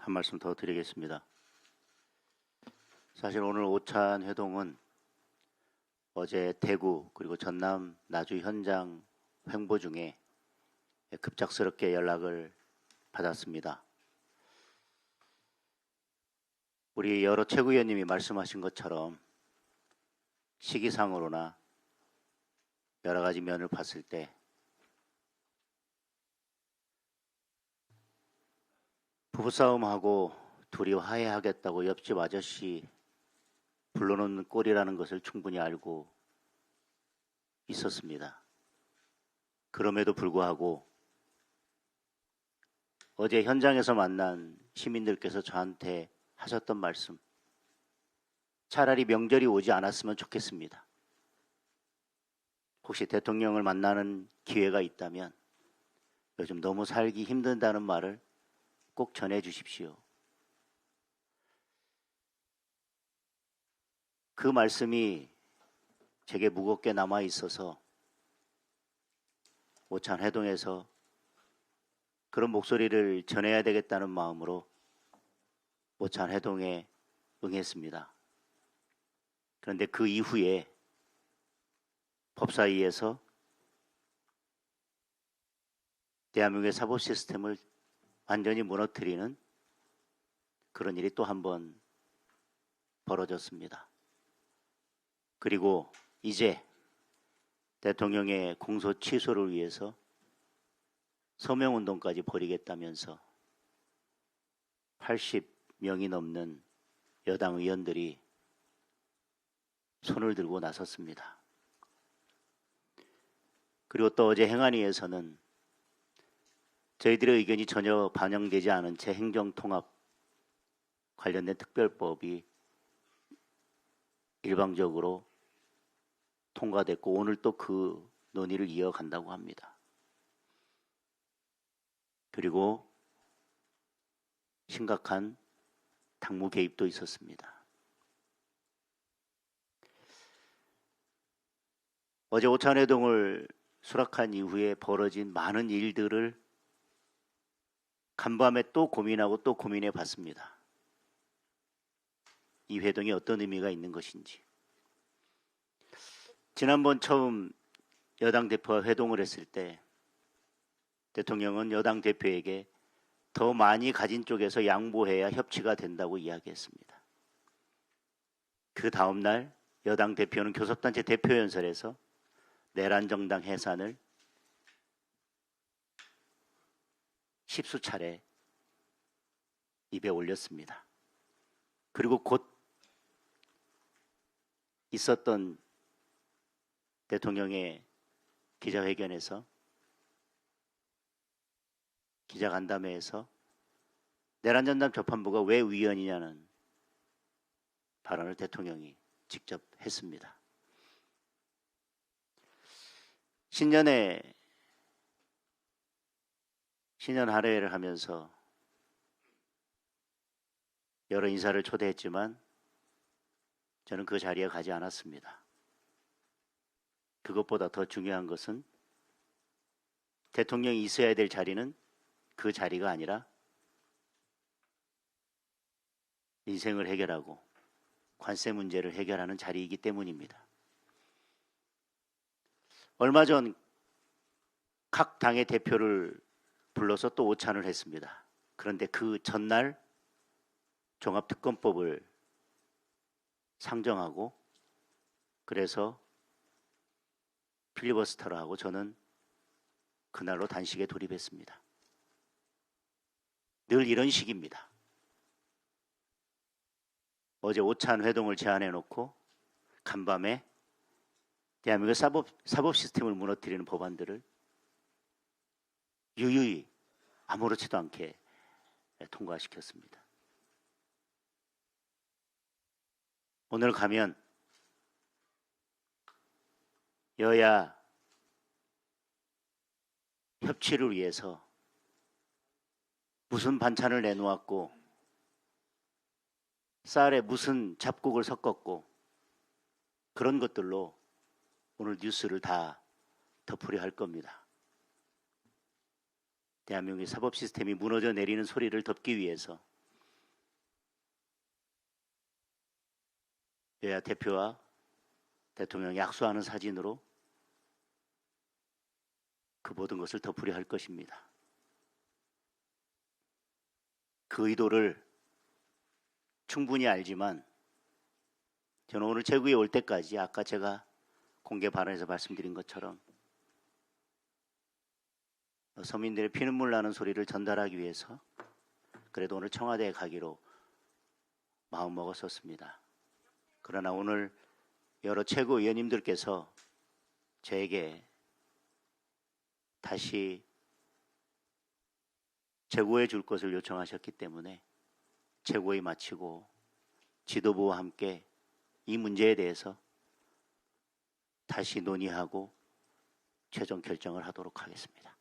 한 말씀 더 드리겠습니다. 사실 오늘 오찬 회동은 어제 대구 그리고 전남 나주 현장 횡보 중에 급작스럽게 연락을 받았습니다. 우리 여러 최고위원님이 말씀하신 것처럼 시기상으로나 여러 가지 면을 봤을 때 부부싸움하고 둘이 화해하겠다고 옆집 아저씨 불러놓는 꼴이라는 것을 충분히 알고 있었습니다. 그럼에도 불구하고 어제 현장에서 만난 시민들께서 저한테 하셨던 말씀, 차라리 명절이 오지 않았으면 좋겠습니다. 혹시 대통령을 만나는 기회가 있다면 요즘 너무 살기 힘든다는 말을 꼭 전해 주십시오. 그 말씀이 제게 무겁게 남아 있어서 오찬 회동에서 그런 목소리를 전해야 되겠다는 마음으로 오찬 회동에 응했습니다. 그런데 그 이후에 법사위에서 대한민국의 사법 시스템을 완전히 무너뜨리는 그런 일이 또 한 번 벌어졌습니다. 그리고 이제 대통령의 공소 취소를 위해서 서명운동까지 벌이겠다면서 80명이 넘는 여당 의원들이 손을 들고 나섰습니다. 그리고 또 어제 행안위에서는 저희들의 의견이 전혀 반영되지 않은 채 행정통합 관련된 특별법이 일방적으로 통과됐고 오늘 또 그 논의를 이어간다고 합니다. 그리고 심각한 당무 개입도 있었습니다. 어제 오찬회동을 수락한 이후에 벌어진 많은 일들을 간밤에 또 고민하고 또 고민해 봤습니다. 이 회동이 어떤 의미가 있는 것인지. 지난번 처음 여당 대표와 회동을 했을 때 대통령은 여당 대표에게 더 많이 가진 쪽에서 양보해야 협치가 된다고 이야기했습니다. 그 다음 날 여당 대표는 교섭단체 대표연설에서 내란 정당 해산을 10수차례 입에 올렸습니다. 그리고 곧 있었던 대통령의 기자회견에서 기자간담회에서 내란전담 재판부가 왜 위헌이냐는 발언을 대통령이 직접 했습니다. 신년에 신년 할애를 하면서 여러 인사를 초대했지만 저는 그 자리에 가지 않았습니다. 그것보다 더 중요한 것은 대통령이 있어야 될 자리는 그 자리가 아니라 인생을 해결하고 관세 문제를 해결하는 자리이기 때문입니다. 얼마 전 각 당의 대표를 불러서 또 오찬을 했습니다. 그런데 그 전날 종합특검법을 상정하고 그래서 필리버스터를 하고 저는 그날로 단식에 돌입했습니다. 늘 이런 식입니다. 어제 오찬 회동을 제안해 놓고 간밤에 대한민국 사법 시스템을 무너뜨리는 법안들을 유유히 아무렇지도 않게 통과시켰습니다. 오늘 가면 여야 협치를 위해서 무슨 반찬을 내놓았고 쌀에 무슨 잡곡을 섞었고 그런 것들로 오늘 뉴스를 다 덮으려 할 겁니다. 대한민국의 사법 시스템이 무너져 내리는 소리를 덮기 위해서 여야 대표와 대통령이 약수하는 사진으로 그 모든 것을 덮으려 할 것입니다. 그 의도를 충분히 알지만 저는 오늘 제구에 올 때까지 아까 제가 공개 발언에서 말씀드린 것처럼 서민들의 피눈물 나는 소리를 전달하기 위해서 그래도 오늘 청와대에 가기로 마음먹었었습니다. 그러나 오늘 여러 최고위원님들께서 저에게 다시 제고해 줄 것을 요청하셨기 때문에 최고위 마치고 지도부와 함께 이 문제에 대해서 다시 논의하고 최종 결정을 하도록 하겠습니다.